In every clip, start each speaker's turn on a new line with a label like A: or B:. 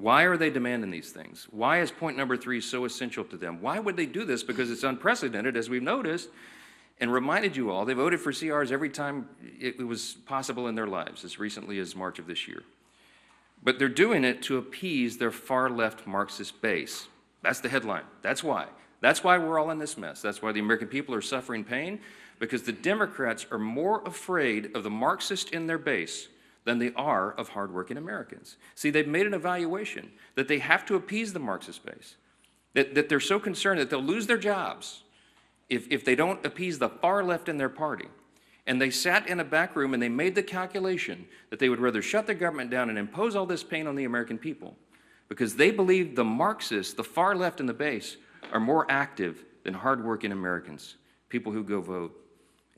A: Why are they demanding these things? Why is point number 3 so essential to them? Why would they do this? Because it's unprecedented, as we've noticed, and reminded you all, they voted for CRs every time it was possible in their lives, as recently as March of this year. But they're doing it to appease their far-left Marxist base. That's the headline. That's why. That's why we're all in this mess. That's why the American people are suffering pain, because the Democrats are more afraid of the Marxists in their base than they are of hardworking Americans. See, they've made an evaluation that they have to appease the Marxist base, that they're so concerned that they'll lose their jobs if they don't appease the far left in their party. And they sat in a back room and they made the calculation that they would rather shut the government down and impose all this pain on the American people because they believe the Marxists, the far left in the base, are more active than hardworking Americans, people who go vote.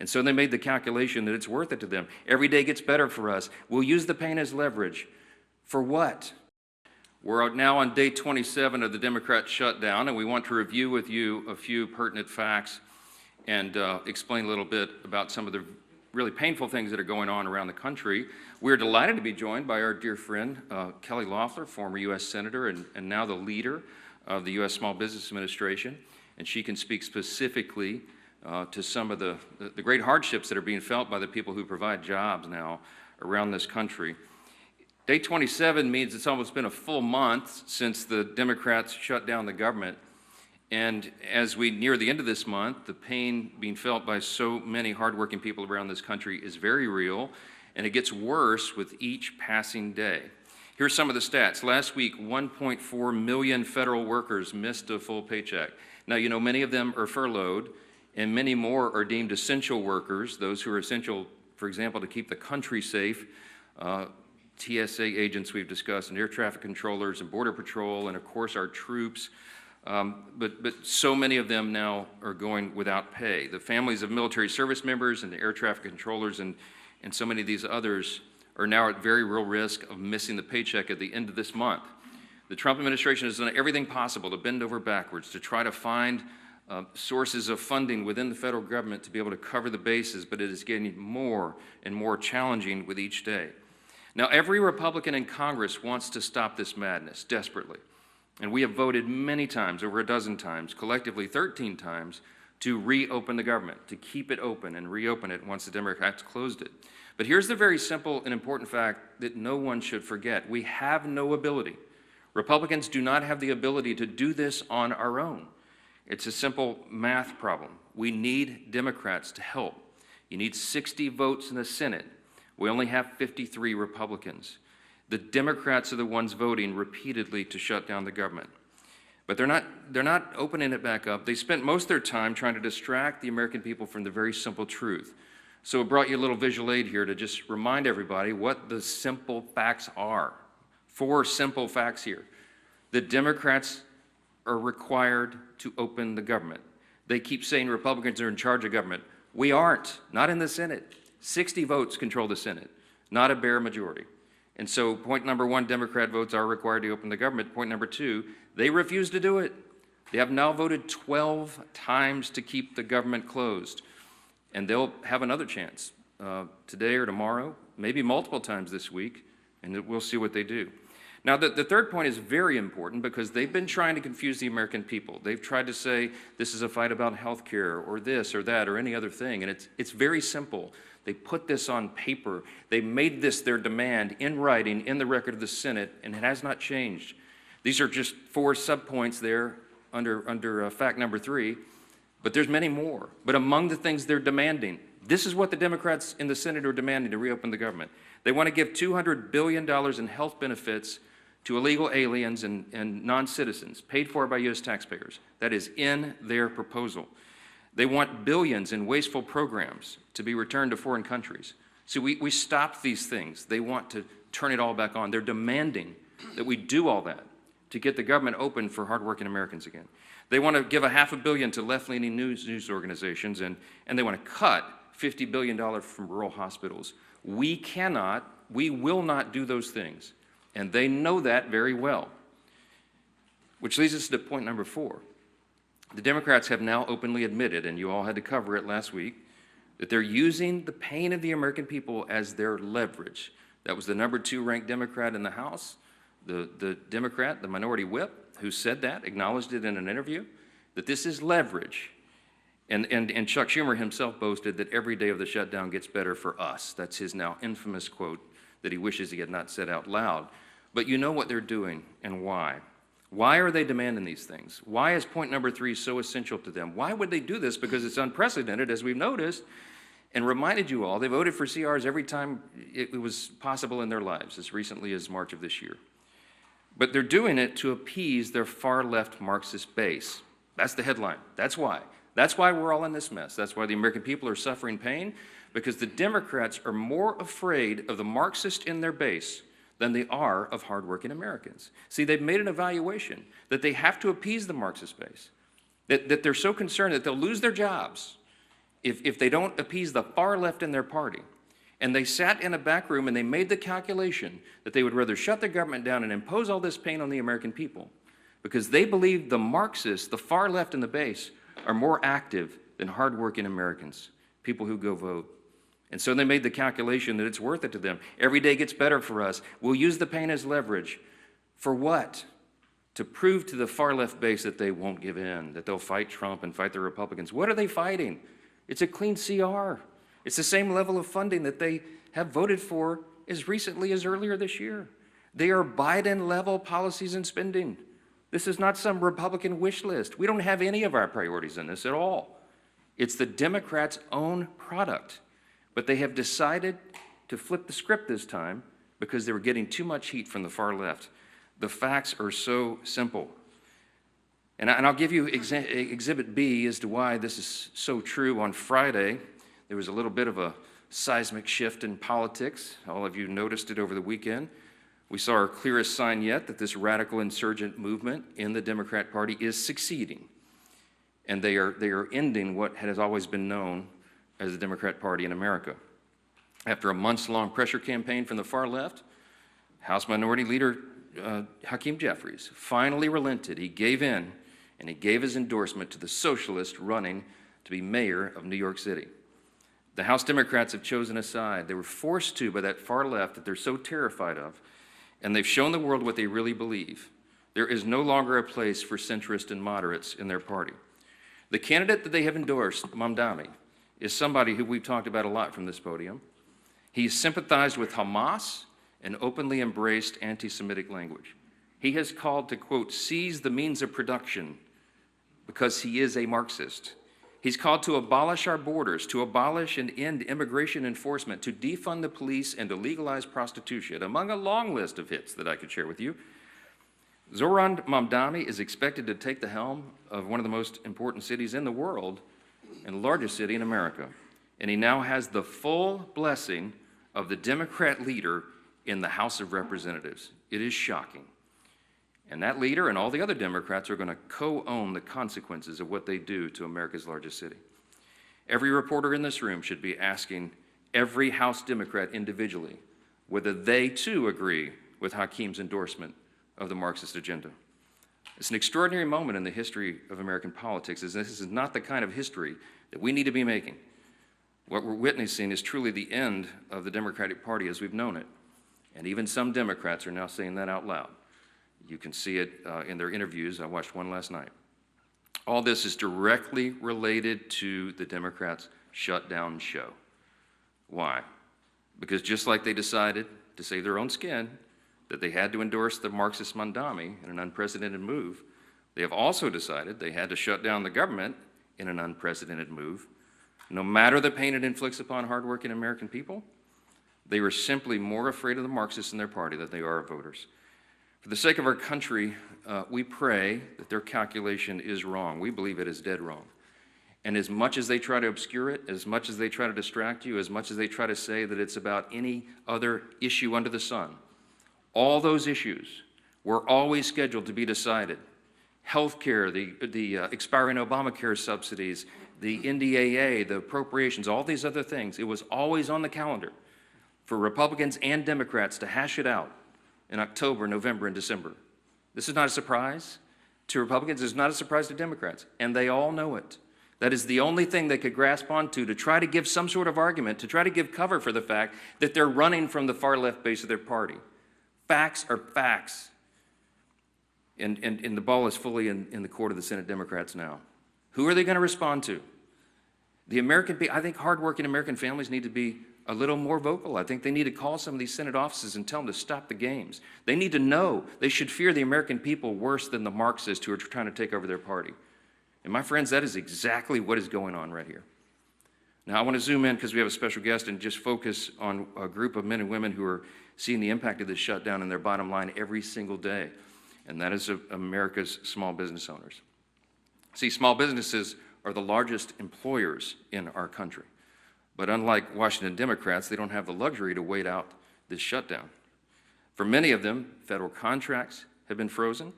A: And so they made the calculation that it's worth it to them. Every day gets better for us. We'll use the pain as leverage. For what? We're now on day 27 of the Democrat shutdown, and we want to review with you a few pertinent facts and explain a little bit about some of the really painful things that are going on around the country. We're delighted to be joined by our dear friend, Kelly Loeffler, former U.S. Senator and now the leader of the U.S. Small Business Administration, and she can speak specifically to some of the great hardships that are being felt by the people who provide jobs now around this country. Day 27 means it's almost been a full month since the Democrats shut down the government. And as we near the end of this month, the pain being felt by so many hardworking people around this country is very real, and it gets worse with each passing day. Here's some of the stats. Last week, 1.4 million federal workers missed a full paycheck. Now, you know, many of them are furloughed, and many more are deemed essential workers, those who are essential, for example, to keep the country safe. TSA agents we've discussed, and air traffic controllers, and Border Patrol, and of course our troops. But so many of them now are going without pay. The families of military service members and the air traffic controllers and so many of these others are now at very real risk of missing the paycheck at the end of this month. The Trump administration has done everything possible to bend over backwards to try to find sources of funding within the federal government to be able to cover the bases, but it is getting more and more challenging with each day. Now, every Republican in Congress wants to stop this madness desperately. And we have voted many times, over a dozen times, collectively 13 times, to reopen the government, to keep it open and reopen it once the Democrats closed it. But here's the very simple and important fact that no one should forget. We have no ability. Republicans do not have the ability to do this on our own. It's a simple math problem. We need Democrats to help. You need 60 votes in the Senate. We only have 53 Republicans. The Democrats are the ones voting repeatedly to shut down the government. But they're not opening it back up. They spent most of their time trying to distract the American people from the very simple truth. So I brought you a little visual aid here to just remind everybody what the simple facts are. 4 simple facts here. The Democrats are required to open the government. They keep saying Republicans are in charge of government. We aren't, not in the Senate. 60 votes control the Senate, not a bare majority. And so point number 1, Democrat votes are required to open the government. Point number 2, they refuse to do it. They have now voted 12 times to keep the government closed. And they'll have another chance today or tomorrow, maybe multiple times this week, and we'll see what they do. Now, the third point is very important because they've been trying to confuse the American people. They've tried to say this is a fight about health care or this or that or any other thing, and it's very simple. They put this on paper. They made this their demand in writing in the record of the Senate, and it has not changed. These are just 4 subpoints there under fact number 3, but there's many more. But among the things they're demanding, this is what the Democrats in the Senate are demanding to reopen the government. They want to give $200 billion in health benefits to illegal aliens and non-citizens, paid for by U.S. taxpayers. That is in their proposal. They want billions in wasteful programs to be returned to foreign countries. So we stopped these things. They want to turn it all back on. They're demanding that we do all that to get the government open for hardworking Americans again. They want to give $500 million to left-leaning news organizations, and they want to cut $50 billion from rural hospitals. We will not do those things, and they know that very well. Which leads us to point number 4. The Democrats have now openly admitted, and you all had to cover it last week, that they're using the pain of the American people as their leverage. That was the number 2 ranked Democrat in the House, the Democrat, the minority whip, who said that, acknowledged it in an interview, that this is leverage. And Chuck Schumer himself boasted that every day of the shutdown gets better for us. That's his now infamous quote that he wishes he had not said out loud. But you know what they're doing and why. Why are they demanding these things? Why is point number 3 so essential to them? Why would they do this? Because it's unprecedented, as we've noticed, and reminded you all, they voted for CRs every time it was possible in their lives, as recently as March of this year. But they're doing it to appease their far-left Marxist base. That's the headline. That's why. That's why we're all in this mess. That's why the American people are suffering pain, because the Democrats are more afraid of the Marxists in their base than they are of hardworking Americans. See, they've made an evaluation that they have to appease the Marxist base, that they're so concerned that they'll lose their jobs if they don't appease the far left in their party. And they sat in a back room and they made the calculation that they would rather shut the government down and impose all this pain on the American people because they believe the Marxists, the far left in the base, are more active than hardworking Americans, people who go vote. And so they made the calculation that it's worth it to them. Every day gets better for us. We'll use the pain as leverage. For what? To prove to the far left base that they won't give in, that they'll fight Trump and fight the Republicans. What are they fighting? It's a clean CR. It's the same level of funding that they have voted for as recently as earlier this year. They are Biden-level policies and spending. This is not some Republican wish list. We don't have any of our priorities in this at all. It's the Democrats' own product. But they have decided to flip the script this time because they were getting too much heat from the far left. The facts are so simple. And I'll give you Exhibit B as to why this is so true. On Friday, there was a little bit of a seismic shift in politics. All of you noticed it over the weekend. We saw our clearest sign yet that this radical insurgent movement in the Democrat Party is succeeding. And they are ending what has always been known as the Democrat Party in America. After a months-long pressure campaign from the far left, House Minority Leader Hakeem Jeffries finally relented. He gave in, and he gave his endorsement to the socialist running to be mayor of New York City. The House Democrats have chosen a side. They were forced to by that far left that they're so terrified of, and they've shown the world what they really believe. There is no longer a place for centrists and moderates in their party. The candidate that they have endorsed, Mamdani, is somebody who we've talked about a lot from this podium. He's sympathized with Hamas and openly embraced anti-Semitic language. He has called to, quote, seize the means of production because he is a Marxist. He's called to abolish our borders, to abolish and end immigration enforcement, to defund the police, and to legalize prostitution, among a long list of hits that I could share with you. Zoran Mamdani is expected to take the helm of one of the most important cities in the world and the largest city in America. And he now has the full blessing of the Democrat leader in the House of Representatives. It is shocking. And that leader and all the other Democrats are going to co-own the consequences of what they do to America's largest city. Every reporter in this room should be asking every House Democrat individually whether they too agree with Hakeem's endorsement of the Marxist agenda. It's an extraordinary moment in the history of American politics, as this is not the kind of history that we need to be making. What we're witnessing is truly the end of the Democratic Party as we've known it. And even some Democrats are now saying that out loud. You can see it in their interviews. I watched one last night. All this is directly related to the Democrats' shutdown show. Why? Because just like they decided to save their own skin, that they had to endorse the Marxist Mamdani in an unprecedented move, they have also decided they had to shut down the government in an unprecedented move. No matter the pain it inflicts upon hardworking American people, they were simply more afraid of the Marxists in their party than they are of voters. For the sake of our country, we pray that their calculation is wrong. We believe it is dead wrong. And as much as they try to obscure it, as much as they try to distract you, as much as they try to say that it's about any other issue under the sun, all those issues were always scheduled to be decided. Healthcare, the expiring Obamacare subsidies, the NDAA, the appropriations, all these other things, it was always on the calendar for Republicans and Democrats to hash it out in October, November, and December. This is not a surprise to Republicans. It's not a surprise to Democrats, and they all know it. That is the only thing they could grasp onto to try to give some sort of argument, to try to give cover for the fact that they're running from the far left base of their party. Facts are facts. And the ball is fully in the court of the Senate Democrats now. Who are they going to respond to? The American people. I think hardworking American families need to be a little more vocal. I think they need to call some of these Senate offices and tell them to stop the games. They need to know they should fear the American people worse than the Marxists who are trying to take over their party. And my friends, that is exactly what is going on right here. Now, I want to zoom in because we have a special guest and just focus on a group of men and women who are seeing the impact of this shutdown in their bottom line every single day, and that is America's small business owners. See, small businesses are the largest employers in our country. But unlike Washington Democrats, they don't have the luxury to wait out this shutdown. For many of them, federal contracts have been frozen,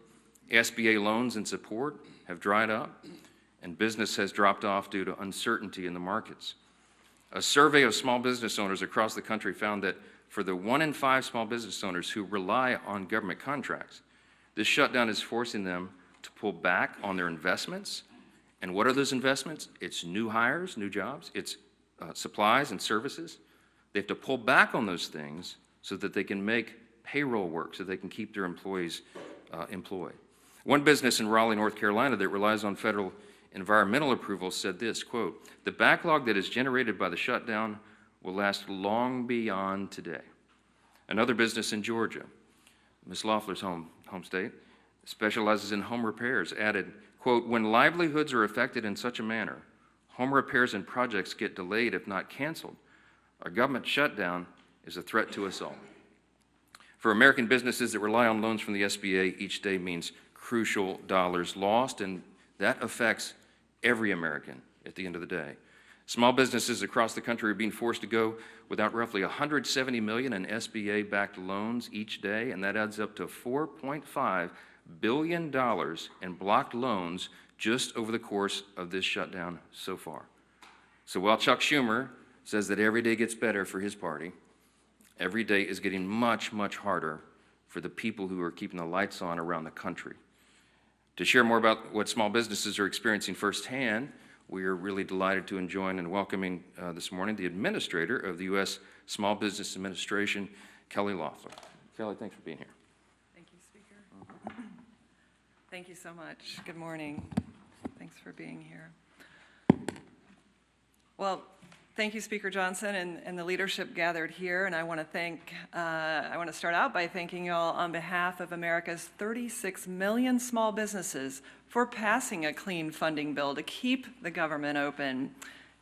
A: SBA loans and support have dried up, and business has dropped off due to uncertainty in the markets. A survey of small business owners across the country found that for the 1 in 5 small business owners who rely on government contracts, this shutdown is forcing them to pull back on their investments. And what are those investments? It's new hires, new jobs, it's supplies and services. They have to pull back on those things so that they can make payroll work, so they can keep their employees employed. One business in Raleigh, North Carolina that relies on federal environmental approval said this, quote, "The backlog that is generated by the shutdown will last long beyond today." Another business in Georgia, Ms. Loeffler's home state, specializes in home repairs, added, quote, "When livelihoods are affected in such a manner, home repairs and projects get delayed if not canceled. A government shutdown is a threat to us all." For American businesses that rely on loans from the SBA, each day means crucial dollars lost, and that affects every American at the end of the day. Small businesses across the country are being forced to go without roughly $170 million in SBA-backed loans each day, and that adds up to $4.5 billion in blocked loans just over the course of this shutdown so far. So while Chuck Schumer says that every day gets better for his party, every day is getting much, much harder for the people who are keeping the lights on around the country. To share more about what small businesses are experiencing firsthand, we are really delighted to join and welcoming this morning the administrator of the U.S. Small Business Administration, Kelly Loeffler. Kelly, thanks for being here.
B: Thank you, Speaker. Thank you so much. Good morning. Thanks for being here. Well, thank you, Speaker Johnson, and the leadership gathered here. And I want to start out by thanking you all on behalf of America's 36 million small businesses for passing a clean funding bill to keep the government open,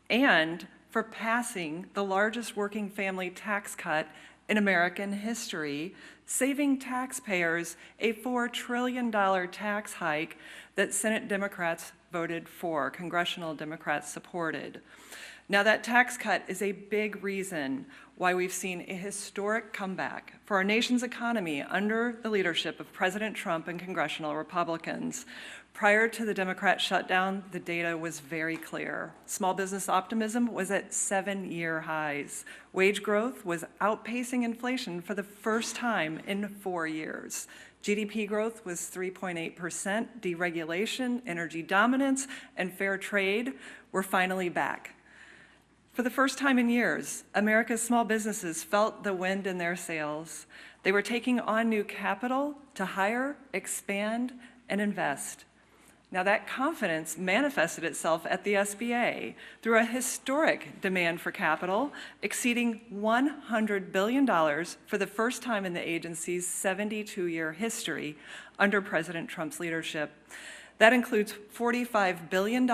B: and for passing the largest working family tax cut in American history, saving taxpayers a $4 trillion tax hike that Senate Democrats voted for, congressional Democrats supported. Now, that tax cut is a big reason why we've seen a historic comeback for our nation's economy under the leadership of President Trump and congressional Republicans. Prior to the Democrat shutdown, the data was very clear. Small business optimism was at 7-year highs. Wage growth was outpacing inflation for the first time in 4 years. GDP growth was 3.8%. Deregulation, energy dominance, and fair trade were finally back. For the first time in years, America's small businesses felt the wind in their sails. They were taking on new capital to hire, expand, and invest. Now, that confidence manifested itself at the SBA through a historic demand for capital exceeding $100 billion for the first time in the agency's 72-year history under President Trump's leadership. That includes $45 billion,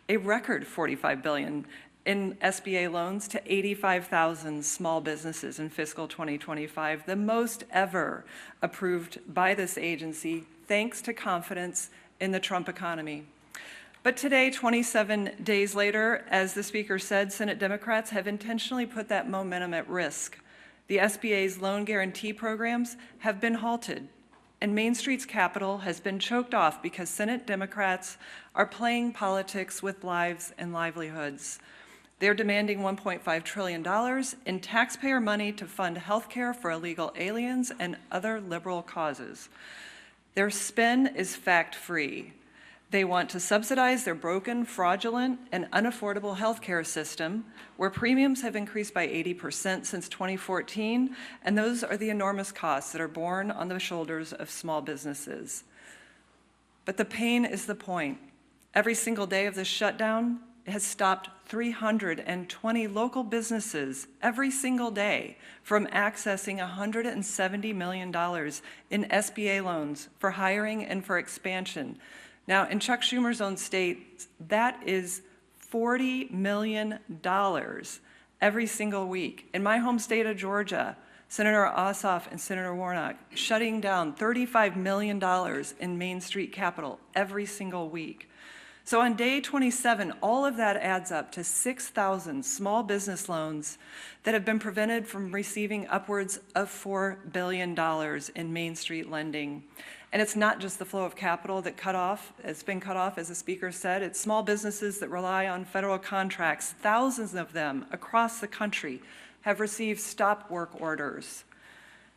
B: a record $45 billion, in SBA loans to 85,000 small businesses in fiscal 2025, the most ever approved by this agency, thanks to confidence in the Trump economy. But today, 27 days later, as the Speaker said, Senate Democrats have intentionally put that momentum at risk. The SBA's loan guarantee programs have been halted, and Main Street's capital has been choked off because Senate Democrats are playing politics with lives and livelihoods. They're demanding $1.5 trillion in taxpayer money to fund health care for illegal aliens and other liberal causes. Their spin is fact-free. They want to subsidize their broken, fraudulent, and unaffordable healthcare system, where premiums have increased by 80% since 2014, and those are the enormous costs that are borne on the shoulders of small businesses. But the pain is the point. Every single day of this shutdown has stopped 320 local businesses every single day from accessing $170 million in SBA loans for hiring and for expansion. Now, in Chuck Schumer's own state, that is $40 million every single week. In my home state of Georgia, Senator Ossoff and Senator Warnock shutting down $35 million in Main Street Capital every single week. So on day 27, all of that adds up to 6,000 small business loans that have been prevented from receiving upwards of $4 billion in Main Street lending. And it's not just the flow of capital that it's been cut off, as the speaker said. It's small businesses that rely on federal contracts. Thousands of them across the country have received stop work orders.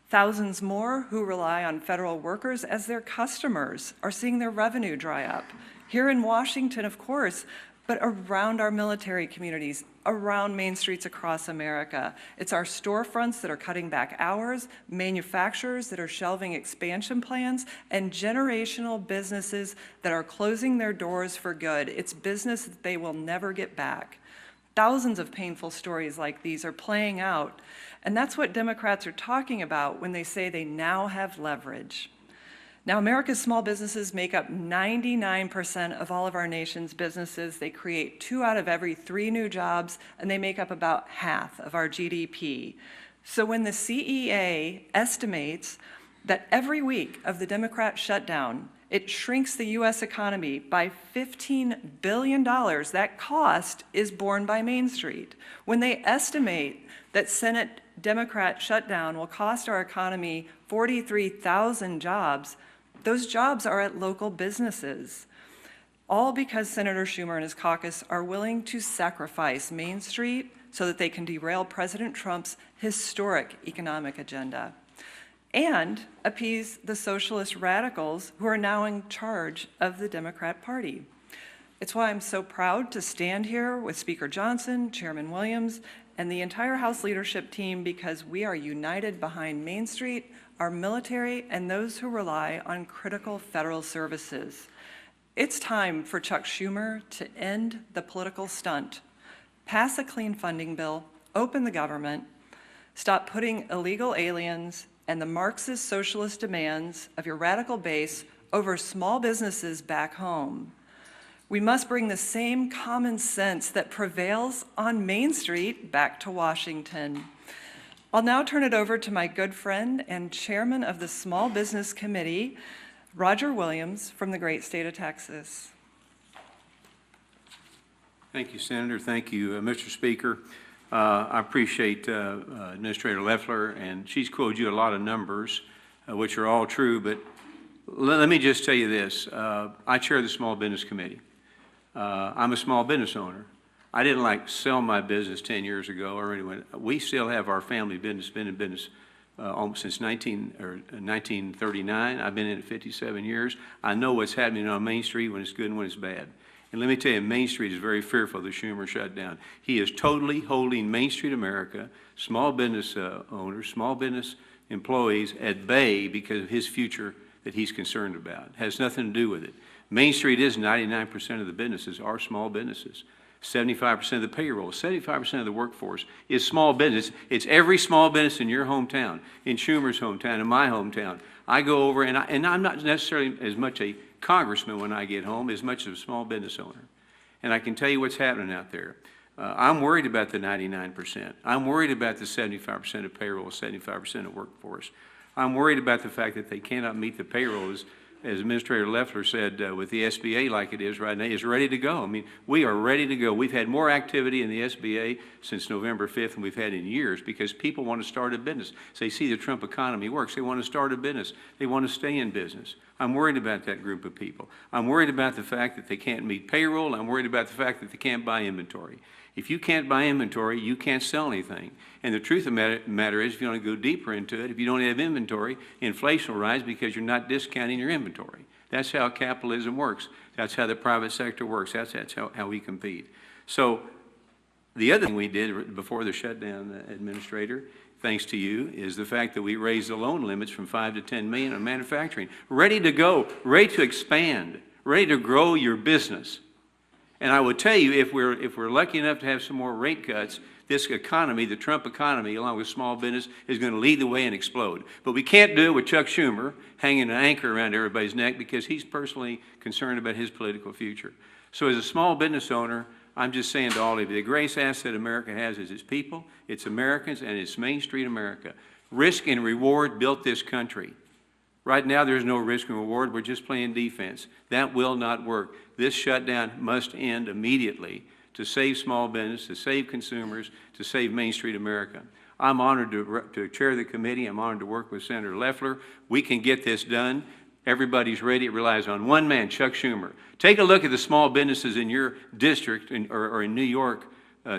B: Thousands more who rely on federal workers as their customers are seeing their revenue dry up. Here in Washington, of course, but around our military communities, around main streets across America. It's our storefronts that are cutting back hours, manufacturers that are shelving expansion plans, and generational businesses that are closing their doors for good. It's business that they will never get back. Thousands of painful stories like these are playing out, and that's what Democrats are talking about when they say they now have leverage. Now, America's small businesses make up 99% of all of our nation's businesses. They create 2 out of every 3 new jobs, and they make up about half of our GDP. So when the CEA estimates that every week of the Democrat shutdown, it shrinks the U.S. economy by $15 billion, that cost is borne by Main Street. When they estimate that Senate Democrat shutdown will cost our economy 43,000 jobs, those jobs are at local businesses, all because Senator Schumer and his caucus are willing to sacrifice Main Street so that they can derail President Trump's historic economic agenda and appease the socialist radicals who are now in charge of the Democrat Party. It's why I'm so proud to stand here with Speaker Johnson, Chairman Williams, and the entire House leadership team, because we are united behind Main Street, our military, and those who rely on critical federal services. It's time for Chuck Schumer to end the political stunt, pass a clean funding bill, open the government, stop putting illegal aliens and the Marxist socialist demands of your radical base over small businesses back home. We must bring the same common sense that prevails on Main Street back to Washington. I'll now turn it over to my good friend and chairman of the Small Business Committee, Roger Williams, from the great state of Texas.
C: Thank you, Senator. Thank you, Mr. Speaker. I appreciate Administrator Loeffler, and she's quoted you a lot of numbers, which are all true, but let me just tell you this. I chair the Small Business Committee. I'm a small business owner. I didn't sell my business 10 years ago or anyone. We still have our family business, been in business since 1939. I've been in it 57 years. I know what's happening on Main Street when it's good and when it's bad. And let me tell you, Main Street is very fearful of the Schumer shutdown. He is totally holding Main Street America, small business owners, small business employees at bay because of his future that he's concerned about. It has nothing to do with it. Main Street is 99% of the businesses are small businesses. 75% of the payroll, 75% of the workforce is small business. It's every small business in your hometown, in Schumer's hometown, in my hometown. I go over, and I'm not necessarily as much a congressman when I get home as much as a small business owner. And I can tell you what's happening out there. I'm worried about the 99%. I'm worried about the 75% of payroll, 75% of workforce. I'm worried about the fact that they cannot meet the payrolls. As Administrator Loeffler said, with the SBA like it is right now, is ready to go. I mean, we are ready to go. We've had more activity in the SBA since November 5th than we've had in years because people want to start a business. So they see the Trump economy works. They want to start a business. They want to stay in business. I'm worried about that group of people. I'm worried about the fact that they can't meet payroll. I'm worried about the fact that they can't buy inventory. If you can't buy inventory, you can't sell anything. And the truth of the matter is, if you want to go deeper into it, if you don't have inventory, inflation will rise because you're not discounting your inventory. That's how capitalism works. That's how the private sector works. That's how we compete. So the other thing we did before the shutdown, Administrator, thanks to you, is the fact that we raised the loan limits from 5 to 10 million on manufacturing. Ready to go, ready to expand, ready to grow your business. And I would tell you, if we're lucky enough to have some more rate cuts, this economy, the Trump economy, along with small business, is going to lead the way and explode. But we can't do it with Chuck Schumer hanging an anchor around everybody's neck because he's personally concerned about his political future. So as a small business owner, I'm just saying to all of you, the greatest asset America has is its people, its Americans, and its Main Street America. Risk and reward built this country. Right now, there's no risk and reward. We're just playing defense. That will not work. This shutdown must end immediately to save small business, to save consumers, to save Main Street America. I'm honored to chair the committee. I'm honored to work with Senator Loeffler. We can get this done. Everybody's ready. It relies on one man, Chuck Schumer. Take a look at the small businesses in your district or in New York,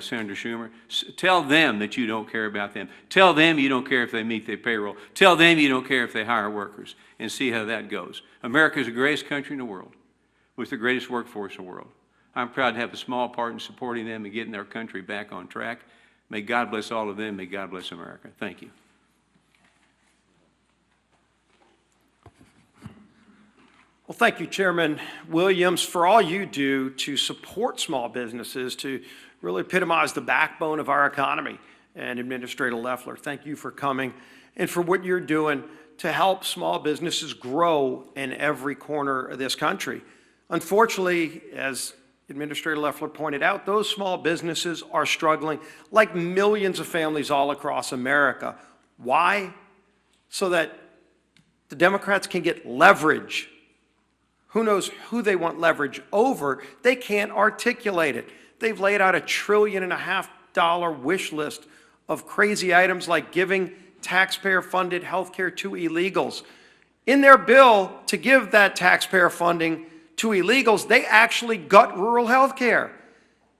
C: Senator Schumer. Tell them that you don't care about them. Tell them you don't care if they meet their payroll. Tell them you don't care if they hire workers, and see how that goes. America is the greatest country in the world with the greatest workforce in the world. I'm proud to have a small part in supporting them and getting their country back on track. May God bless all of them. May God bless America. Thank you.
D: Well, thank you, Chairman Williams, for all you do to support small businesses, to really epitomize the backbone of our economy. And Administrator Loeffler, thank you for coming and for what you're doing to help small businesses grow in every corner of this country. Unfortunately, as Administrator Loeffler pointed out, those small businesses are struggling like millions of families all across America. Why? So that the Democrats can get leverage. Who knows who they want leverage over? They can't articulate it. They've laid out $1.5 trillion wish list of crazy items like giving taxpayer-funded health care to illegals. In their bill to give that taxpayer funding to illegals, they actually gut rural health care.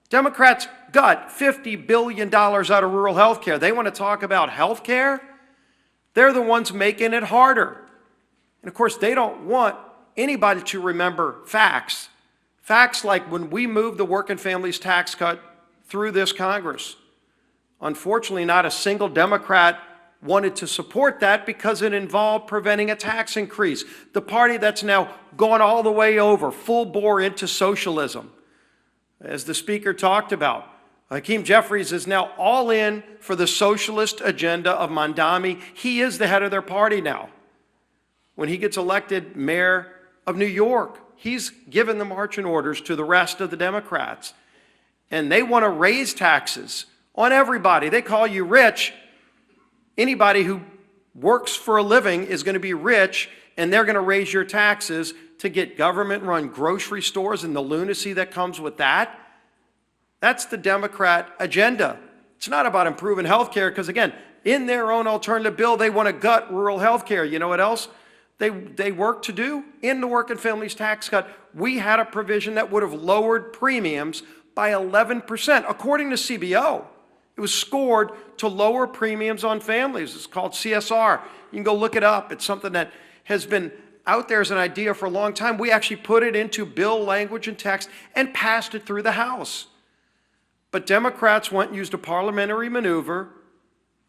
D: Democrats gut $50 billion out of rural health care. They want to talk about health care? They're the ones making it harder. And of course, they don't want anybody to remember facts. Facts like when we moved the working families tax cut through this Congress. Unfortunately, not a single Democrat wanted to support that because it involved preventing a tax increase. The party that's now gone all the way over, full bore into socialism. As the speaker talked about, Hakeem Jeffries is now all in for the socialist agenda of Mondami. He is the head of their party now. When he gets elected mayor of New York, he's given the marching orders to the rest of the Democrats. And they want to raise taxes on everybody. They call you rich. Anybody who works for a living is going to be rich, and they're going to raise your taxes to get government-run grocery stores and the lunacy that comes with that. That's the Democrat agenda. It's not about improving health care because, again, in their own alternative bill, they want to gut rural health care. You know what else they work to do? In the working families tax cut, we had a provision that would have lowered premiums by 11%, according to CBO. It was scored to lower premiums on families. It's called CSR. You can go look it up. It's something that has been out there as an idea for a long time. We actually put it into bill language and text and passed it through the House. But Democrats went and used a parliamentary maneuver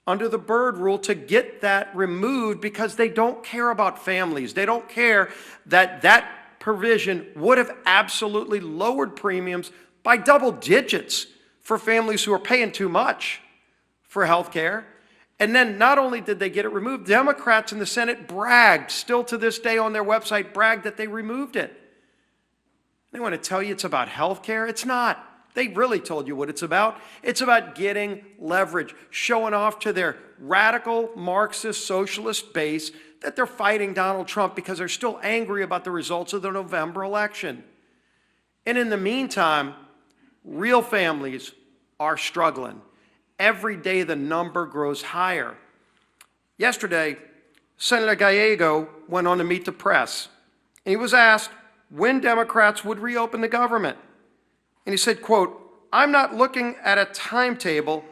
D: under the Byrd rule to get that removed because they don't care about families. They don't care that that provision would have absolutely lowered premiums by double digits for families who are paying too much for health care. And then not only did they get it removed, Democrats in the Senate bragged, still to this day on their website, bragged that they removed it. They want to tell you it's about health care. It's not. They really told you what it's about. It's about getting leverage, showing off to their radical Marxist socialist base that they're fighting Donald Trump because they're still angry about the results of the November election. And in the meantime, real families are struggling. Every day the number grows higher. Yesterday, Senator Gallego went on to meet the press. And he was asked when Democrats would reopen the government. And he said, quote, "I'm not looking at a timetable.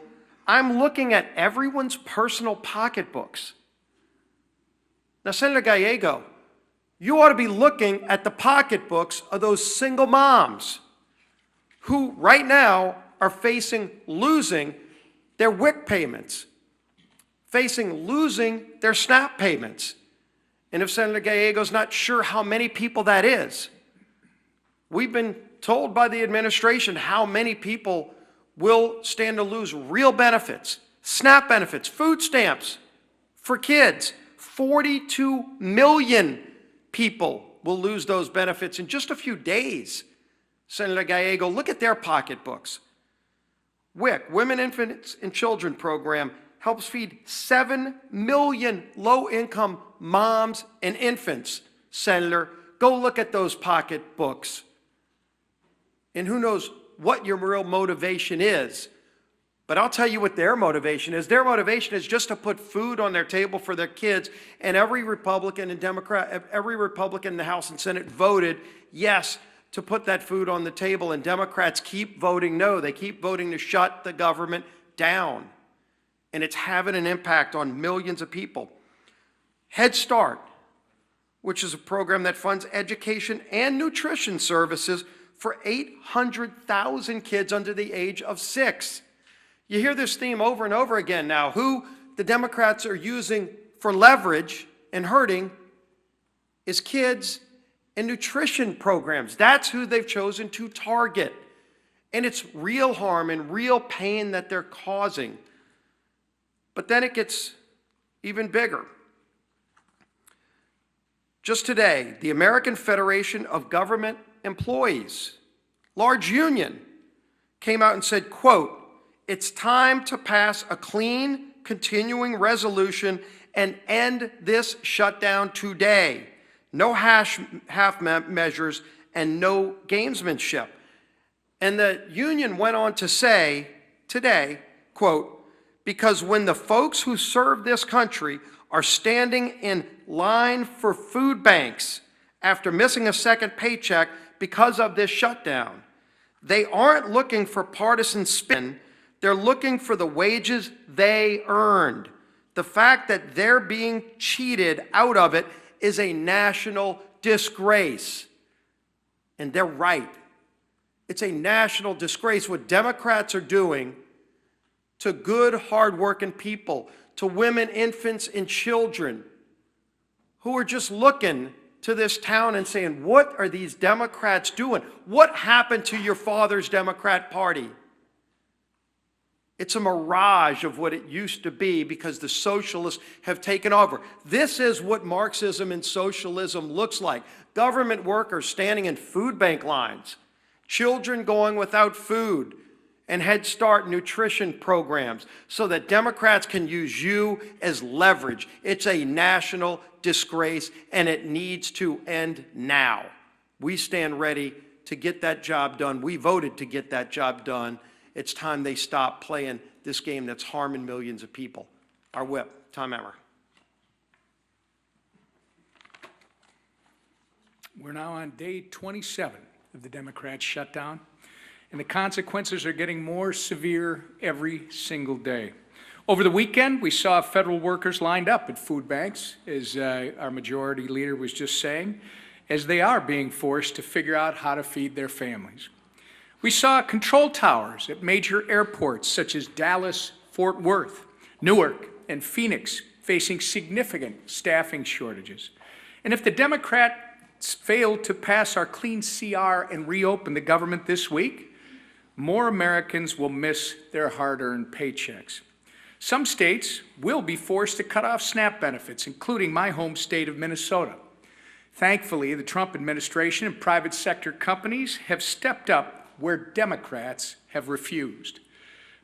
D: I'm looking at everyone's personal pocketbooks." Now, Senator Gallego, you ought to be looking at the pocketbooks of those single moms who right now are facing losing their WIC payments, facing losing their SNAP payments. And if Senator Gallego's not sure how many people that is, we've been told by the administration how many people will stand to lose real benefits, SNAP benefits, food stamps for kids. 42 million people will lose those benefits in just a few days. Senator Gallego, look at their pocketbooks. WIC, Women, Infants, and Children program, helps feed 7 million low-income moms and infants. Senator, go look at those pocketbooks. And who knows what your real motivation is. But I'll tell you what their motivation is. Their motivation is just to put food on their table for their kids. And every Republican and Democrat, every Republican in the House and Senate voted yes to put that food on the table. And Democrats keep voting no. They keep voting to shut the government down. And it's having an impact on millions of people. Head Start, which is a program that funds education and nutrition services for 800,000 kids under the age of 6. You hear this theme over and over again now. Who the Democrats are using for leverage and hurting is kids and nutrition programs. That's who they've chosen to target. And it's real harm and real pain that they're causing. But then it gets even bigger. Just today, the American Federation of Government Employees, large union, came out and said, quote, "It's time to pass a clean, continuing resolution and end this shutdown today. No half measures and no gamesmanship." And the union went on to say today, quote, "Because when the folks who serve this country are standing in line for food banks after missing a second paycheck because of this shutdown, they aren't looking for partisan spin. They're looking for the wages they earned. The fact that they're being cheated out of it is a national disgrace." And they're right. It's a national disgrace what Democrats are doing to good, hardworking people, to women, infants, and children who are just looking to this town and saying, what are these Democrats doing? What happened to your father's Democrat Party? It's a mirage of what it used to be because the socialists have taken over. This is what Marxism and socialism looks like. Government workers standing in food bank lines, children going without food, and Head Start nutrition programs so that Democrats can use you as leverage. It's a national disgrace, and it needs to end now. We stand ready to get that job done. We voted to get that job done. It's time they stop playing this game that's harming millions of people. Our whip, Tom Emmer.
E: We're now on day 27 of the Democrats' shutdown, and the consequences are getting more severe every single day. Over the weekend, we saw federal workers lined up at food banks, as our majority leader was just saying, as they are being forced to figure out how to feed their families. We saw control towers at major airports such as Dallas, Fort Worth, Newark, and Phoenix facing significant staffing shortages. And if the Democrats fail to pass our clean CR and reopen the government this week, more Americans will miss their hard-earned paychecks. Some states will be forced to cut off SNAP benefits, including my home state of Minnesota. Thankfully, the Trump administration and private sector companies have stepped up where Democrats have refused.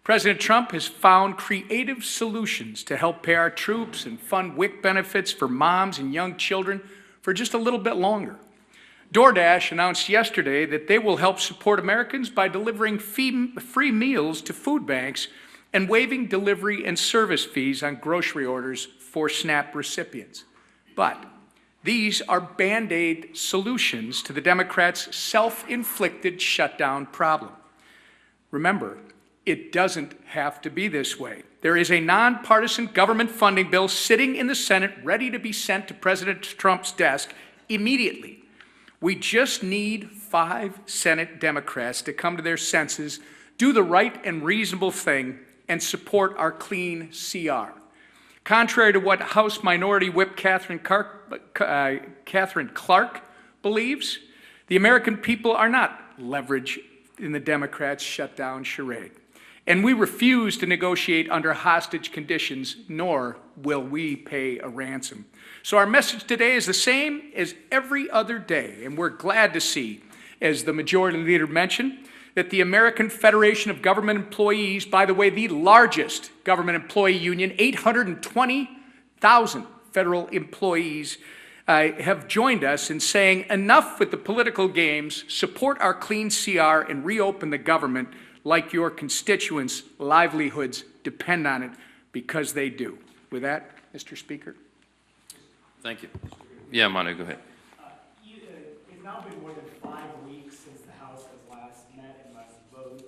E: President Trump has found creative solutions to help pay our troops and fund WIC benefits for moms and young children for just a little bit longer. DoorDash announced yesterday that they will help support Americans by delivering free meals to food banks and waiving delivery and service fees on grocery orders for SNAP recipients. But these are Band-Aid solutions to the Democrats' self-inflicted shutdown problem. Remember, it doesn't have to be this way. There is a nonpartisan government funding bill sitting in the Senate ready to be sent to President Trump's desk immediately. We just need 5 Senate Democrats to come to their senses, do the right and reasonable thing, and support our clean CR. Contrary to what House Minority Whip Catherine Clark believes, the American people are not leverage in the Democrats' shutdown charade. And we refuse to negotiate under hostage conditions, nor will we pay a ransom. So our message today is the same as every other day, and we're glad to see, as the Majority Leader mentioned, that the American Federation of Government Employees, by the way, the largest government employee union, 820,000 federal employees, have joined us in saying enough with the political games, support our clean CR, and reopen the government like your constituents' livelihoods depend on it, because they do. With that, Mr. Speaker.
A: Thank you. Yeah, Manu, go ahead.
F: It's now been more than 5 weeks since the House has last met and last voted.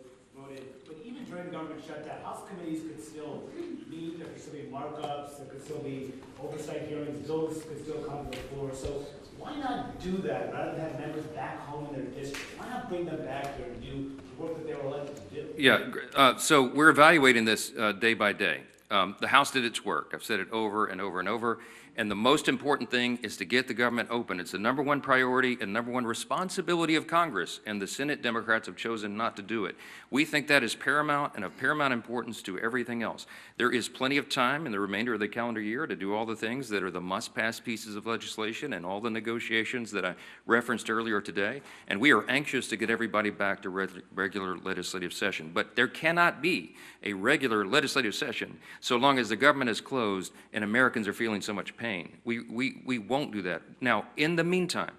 F: But even during the government shutdown, House committees could still meet, there could still be markups, there could still be oversight hearings, bills could still come to the floor. So why not do that rather than have members back home in their districts? Why not bring them back here and do the work that they were elected to do?
A: Yeah, so we're evaluating this day by day. The House did its work. I've said it over and over and over. And the most important thing is to get the government open. It's the #1 priority and #1 responsibility of Congress, and the Senate Democrats have chosen not to do it. We think that is paramount and of paramount importance to everything else. There is plenty of time in the remainder of the calendar year to do all the things that are the must-pass pieces of legislation and all the negotiations that I referenced earlier today, and we are anxious to get everybody back to regular legislative session. But there cannot be a regular legislative session so long as the government is closed and Americans are feeling so much pain. We won't do that. Now, in the meantime,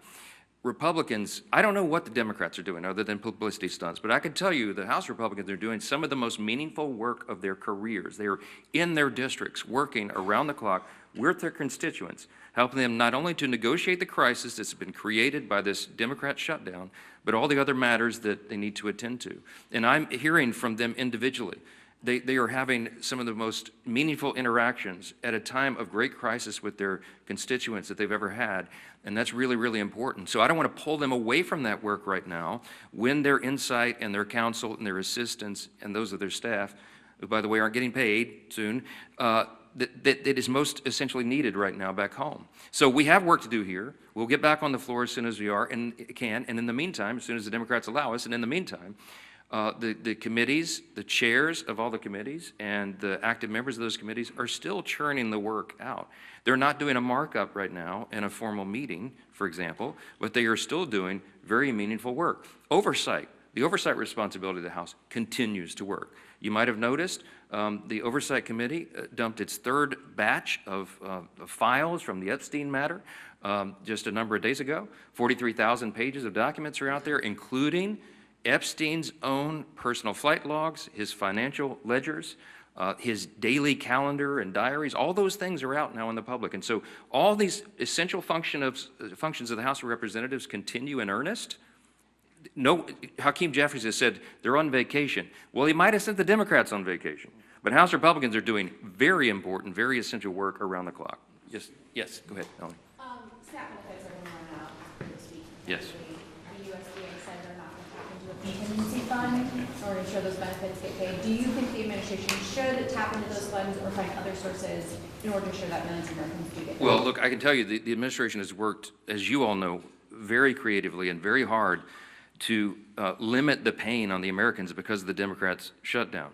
A: Republicans, I don't know what the Democrats are doing other than publicity stunts, but I can tell you the House Republicans are doing some of the most meaningful work of their careers. They are in their districts working around the clock with their constituents, helping them not only to negotiate the crisis that's been created by this Democrat shutdown, but all the other matters that they need to attend to. And I'm hearing from them individually. They are having some of the most meaningful interactions at a time of great crisis with their constituents that they've ever had, and that's really, really important. So I don't want to pull them away from that work right now when their insight and their counsel and their assistance and those of their staff, who, by the way, aren't getting paid soon, that is most essentially needed right now back home. So we have work to do here. We'll get back on the floor as soon as we can, and in the meantime, as soon as the Democrats allow us, and in the meantime, the committees, the chairs of all the committees, and the active members of those committees are still churning the work out. They're not doing a markup right now in a formal meeting, for example, but they are still doing very meaningful work. Oversight, the oversight responsibility of the House continues to work. You might have noticed the Oversight Committee dumped its 3rd batch of files from the Epstein matter just a number of days ago. 43,000 pages of documents are out there, including Epstein's own personal flight logs, his financial ledgers, his daily calendar and diaries. All those things are out now in the public. And so all these essential functions of the House of Representatives continue in earnest. No, Hakeem Jeffries has said they're on vacation. Well, he might have sent the Democrats on vacation. But House Republicans are doing very important, very essential work around the clock. Yes, go ahead, Melanie.
G: SNAP benefits are going to run out this week.
A: Yes.
G: The USDA said they're not going to tap into a contingency fund in order to ensure those benefits get paid. Do you think the administration should tap into those funds or find other sources in order to ensure that millions of Americans do get paid?
A: Well, look, I can tell you the administration has worked, as you all know, very creatively and very hard to limit the pain on the Americans because of the Democrats' shutdown.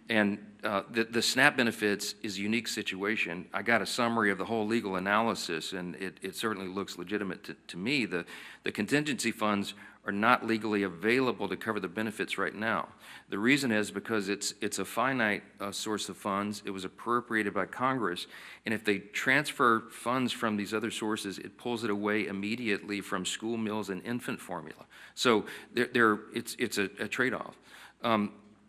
A: And the SNAP benefits is a unique situation. I got a summary of the whole legal analysis, and it certainly looks legitimate to me. The contingency funds are not legally available to cover the benefits right now. The reason is because it's a finite source of funds. It was appropriated by Congress, and if they transfer funds from these other sources, it pulls it away immediately from school meals and infant formula. So it's a trade-off.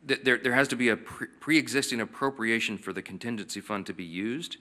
A: There has to be a pre-existing appropriation for the contingency fund to be used,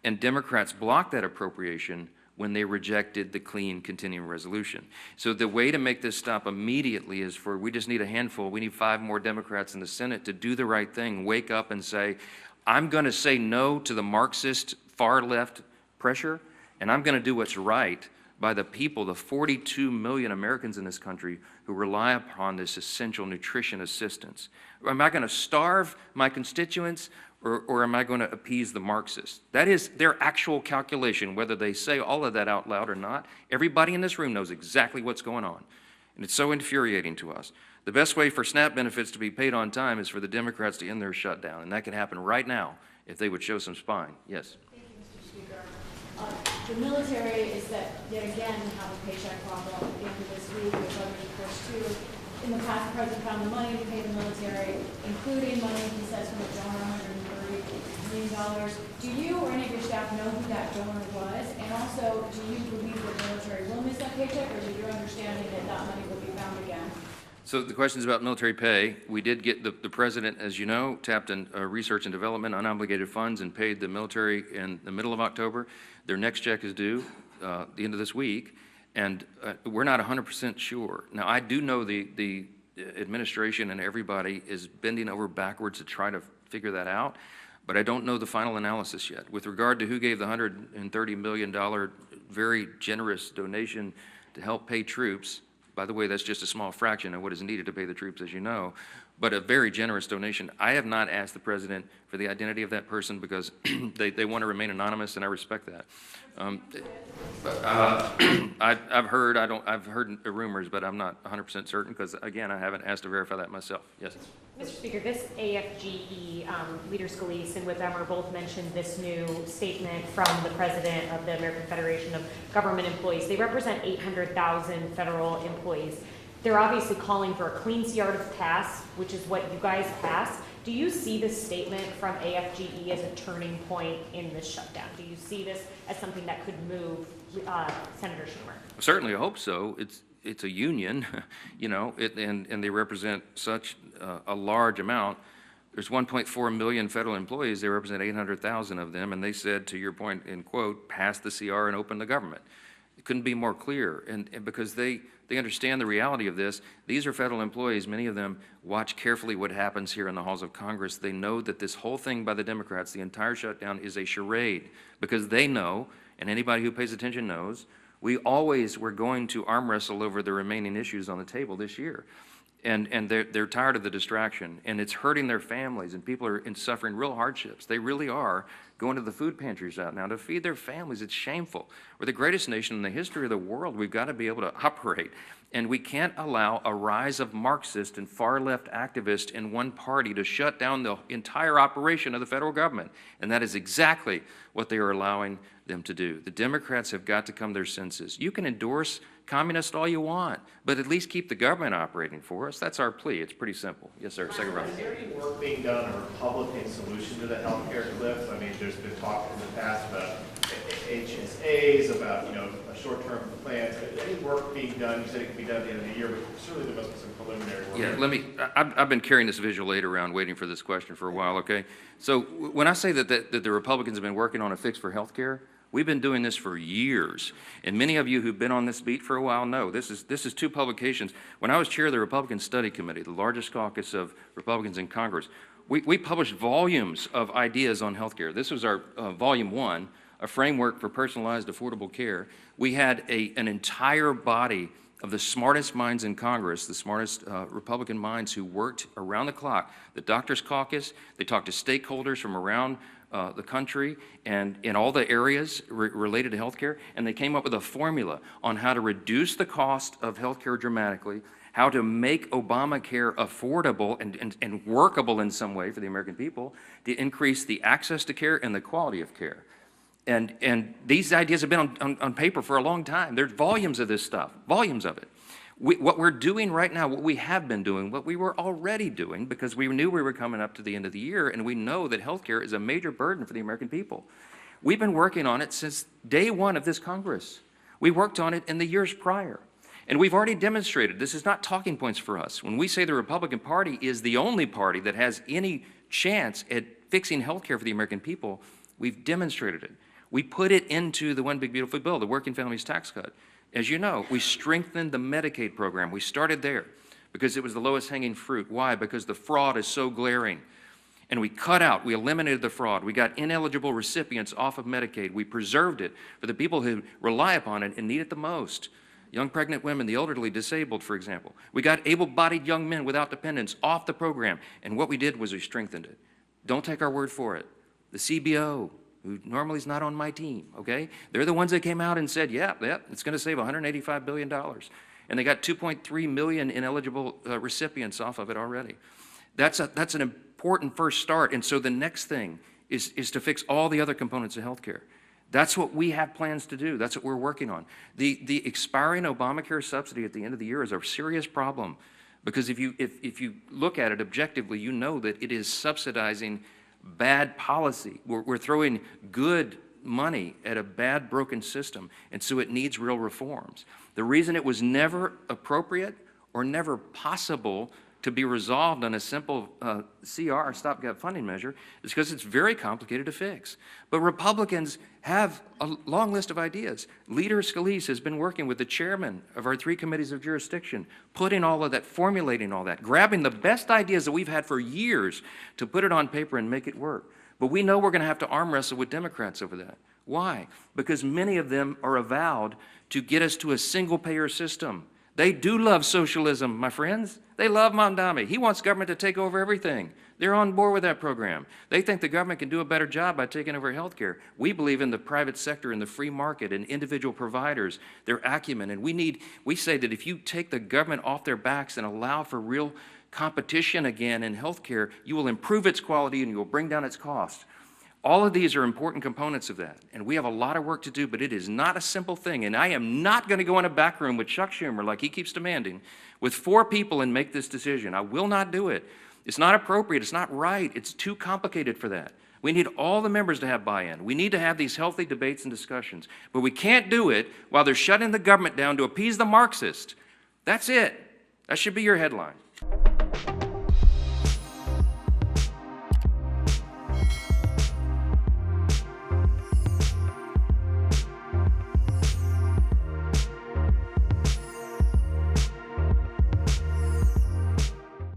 A: and Democrats blocked that appropriation when they rejected the clean continuing resolution. So the way to make this stop immediately is we just need a handful. We need 5 more Democrats in the Senate to do the right thing, wake up and say, I'm going to say no to the Marxist far left pressure, and I'm going to do what's right by the people, the 42 million Americans in this country who rely upon this essential nutrition assistance? Am I going to starve my constituents, or am I going to appease the Marxists? That is their actual calculation, whether they say all of that out loud or not. Everybody in this room knows exactly what's going on, and it's so infuriating to us. The best way for SNAP benefits to be paid on time is for the Democrats to end their shutdown, and that can happen right now if they would show some spine. Yes?
G: Thank you, Mr. Speaker. The military is that yet again have a paycheck problem at the end of this week, which others, of course, too. In the past, the president found the money to pay the military, including money, he says, from a donor, $130 million. Do you or any of your staff know who that donor was? And also, do you believe that the military will miss that paycheck, or is it your understanding that that money will be found again?
A: So the question's about military pay. We did get the president, as you know, tapped in research and development unobligated funds and paid the military in the middle of October. Their next check is due the end of this week, and we're not 100% sure. Now, I do know the administration and everybody is bending over backwards to try to figure that out, but I don't know the final analysis yet. With regard to who gave the $130 million very generous donation to help pay troops, by the way, that's just a small fraction of what is needed to pay the troops, as you know, but a very generous donation. I have not asked the president for the identity of that person because they want to remain anonymous, and I respect that. I've heard rumors, but I'm not 100% certain because, again, I haven't asked to verify that myself. Yes.
H: Mr. Speaker, this AFGE, Leader Scalise and Whip Emmer both mentioned this new statement from the president of the American Federation of Government Employees. They represent 800,000 federal employees. They're obviously calling for a clean start of pass, which is what you guys passed. Do you see this statement from AFGE as a turning point in this shutdown? Do you see this as something that could move Senator Schumer?
A: Certainly, I hope so. It's a union, you know, and they represent such a large amount. There's 1.4 million federal employees. They represent 800,000 of them, and they said, to your point, in quote, pass the CR and open the government. It couldn't be more clear, and because they understand the reality of this. These are federal employees. Many of them watch carefully what happens here in the halls of Congress. They know that this whole thing by the Democrats, the entire shutdown, is a charade, because they know, and anybody who pays attention knows, we always were going to arm wrestle over the remaining issues on the table this year. And they're tired of the distraction, and it's hurting their families, and people are suffering real hardships. They really are going to the food pantries out now to feed their families. It's shameful. We're the greatest nation in the history of the world. We've got to be able to operate, and we can't allow a rise of Marxist and far-left activists in one party to shut down the entire operation of the federal government, and that is exactly what they are allowing them to do. The Democrats have got to come to their senses. You can endorse communists all you want, but at least keep the government operating for us. That's our plea. It's pretty simple. Yes, sir. Second round.
I: Is there any work being done on a Republican solution to the healthcare cliff? I mean, there's been talk in the past about HSAs, about, you know, a short-term plan. Any work being done? You said it could be done at the end of the year, but surely there must be some preliminary work.
A: Yeah, I've been carrying this visual aid around waiting for this question for a while, okay? So when I say that the Republicans have been working on a fix for health care, we've been doing this for years, and many of you who've been on this beat for a while know this is two publications. When I was chair of the Republican Study Committee, the largest caucus of Republicans in Congress, we published volumes of ideas on health care. This was our volume 1, a framework for personalized, affordable care. We had an entire body of the smartest minds in Congress, the smartest Republican minds who worked around the clock. The Doctors Caucus, they talked to stakeholders from around the country and in all the areas related to healthcare, and they came up with a formula on how to reduce the cost of healthcare dramatically, how to make Obamacare affordable and workable in some way for the American people, to increase the access to care and the quality of care. And these ideas have been on paper for a long time. There's volumes of this stuff, volumes of it. What we're doing right now, what we have been doing, what we were already doing, because we knew we were coming up to the end of the year, and we know that healthcare is a major burden for the American people. We've been working on it since day one of this Congress. We worked on it in the years prior. And we've already demonstrated, this is not talking points for us. When we say the Republican Party is the only party that has any chance at fixing healthcare for the American people, we've demonstrated it. We put it into the One Big Beautiful Bill, the Working Families Tax Cut. As you know, we strengthened the Medicaid program. We started there because it was the lowest hanging fruit. Why? Because the fraud is so glaring. And we cut out, we eliminated the fraud. We got ineligible recipients off of Medicaid. We preserved it for the people who rely upon it and need it the most. Young pregnant women, the elderly, disabled, for example. We got able-bodied young men without dependents off the program. And what we did was we strengthened it. Don't take our word for it. The CBO, who normally is not on my team, okay? They're the ones that came out and said, yeah, it's going to save $185 billion. And they got 2.3 million ineligible recipients off of it already. That's an important first start. And so the next thing is to fix all the other components of health care. That's what we have plans to do. That's what we're working on. The expiring Obamacare subsidy at the end of the year is a serious problem, because if you look at it objectively, you know that it is subsidizing bad policy. We're throwing good money at a bad, broken system, and so it needs real reforms. The reason it was never appropriate or never possible to be resolved on a simple CR, stopgap funding measure, is because it's very complicated to fix. But Republicans have a long list of ideas. Leader Scalise has been working with the chairman of our 3 committees of jurisdiction, putting all of that, formulating all that, grabbing the best ideas that we've had for years to put it on paper and make it work. But we know we're going to have to arm wrestle with Democrats over that. Why? Because many of them are avowed to get us to a single-payer system. They do love socialism, my friends. They love Mamdani. He wants government to take over everything. They're on board with that program. They think the government can do a better job by taking over health care. We believe in the private sector and the free market and individual providers, their acumen. And we say that if you take the government off their backs and allow for real competition again in health care, you will improve its quality and you will bring down its cost. All of these are important components of that, and we have a lot of work to do, but it is not a simple thing, and I am not going to go in a back room with Chuck Schumer, like he keeps demanding, with 4 people and make this decision. I will not do it. It's not appropriate. It's not right. It's too complicated for that. We need all the members to have buy-in. We need to have these healthy debates and discussions, but we can't do it while they're shutting the government down to appease the Marxists. That's it. That should be your headline.